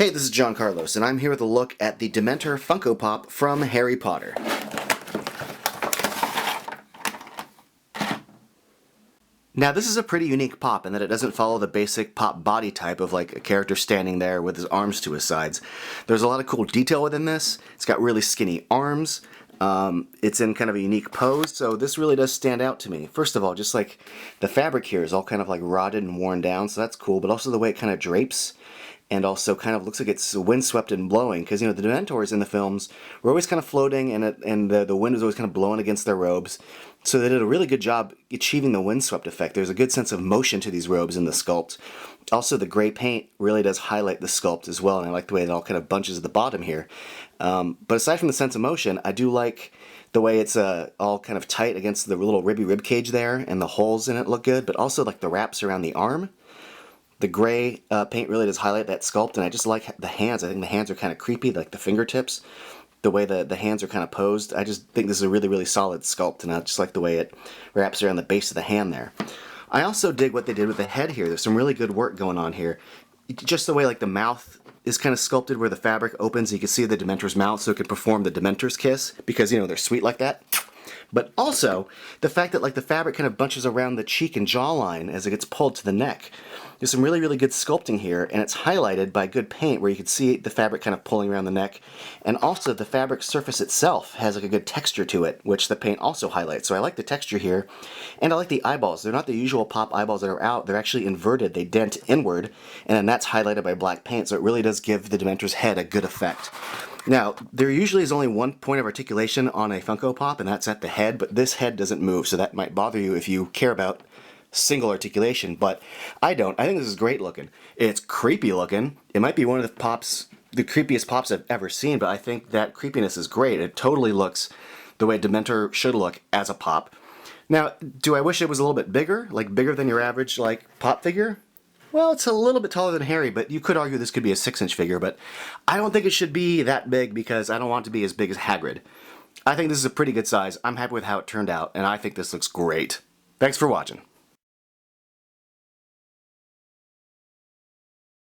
Hey, this is John Carlos, and I'm here with a look at the Dementor Funko Pop from Harry Potter. Now, this is a pretty unique pop in that it doesn't follow the basic pop body type of like a character standing there with his arms to his sides. There's a lot of cool detail within this. It's got really skinny arms. It's in kind of a unique pose, so this really does stand out to me. First of all, just like the fabric here is all kind of like rotted and worn down, so that's cool, but also the way it kind of drapes. And also kind of looks like it's windswept and blowing, because, you know, the Dementors in the films were always kind of floating, and the wind was always kind of blowing against their robes. So they did a really good job achieving the windswept effect. There's a good sense of motion to these robes in the sculpt. Also, the gray paint really does highlight the sculpt as well, and I like the way it all kind of bunches at the bottom here. But aside from the sense of motion, I do like the way it's all kind of tight against the little ribby rib cage there, and the holes in it look good, but also like the wraps around the arm. The gray paint really does highlight that sculpt, and I just like the hands. I think the hands are kind of creepy, like the fingertips. The way the hands are kind of posed. I just think this is a really, really solid sculpt, and I just like the way it wraps around the base of the hand there. I also dig what they did with the head here. There's some really good work going on here. Just the way like the mouth is kind of sculpted where the fabric opens, you can see the Dementor's mouth, so it can perform the Dementor's kiss, because, you know, they're sweet like that. But also, the fact that like the fabric kind of bunches around the cheek and jawline as it gets pulled to the neck. There's some really, really good sculpting here, and it's highlighted by good paint where you can see the fabric kind of pulling around the neck. And also the fabric surface itself has like a good texture to it, which the paint also highlights. So I like the texture here, and I like the eyeballs. They're not the usual pop eyeballs that are out. They're actually inverted. They dent inward, and then that's highlighted by black paint, so it really does give the Dementor's head a good effect. Now, there usually is only one point of articulation on a Funko Pop, and that's at the head, but this head doesn't move, so that might bother you if you care about single articulation, but I don't. I think this is great looking. It's creepy looking. It might be one of the pops, the creepiest pops I've ever seen, but I think that creepiness is great. It totally looks the way Dementor should look as a pop. Now, do I wish it was a little bit bigger? Like bigger than your average like pop figure? Well, it's a little bit taller than Harry, but you could argue this could be a 6-inch figure, but I don't think it should be that big because I don't want it to be as big as Hagrid. I think this is a pretty good size. I'm happy with how it turned out, and I think this looks great. Thanks for watching.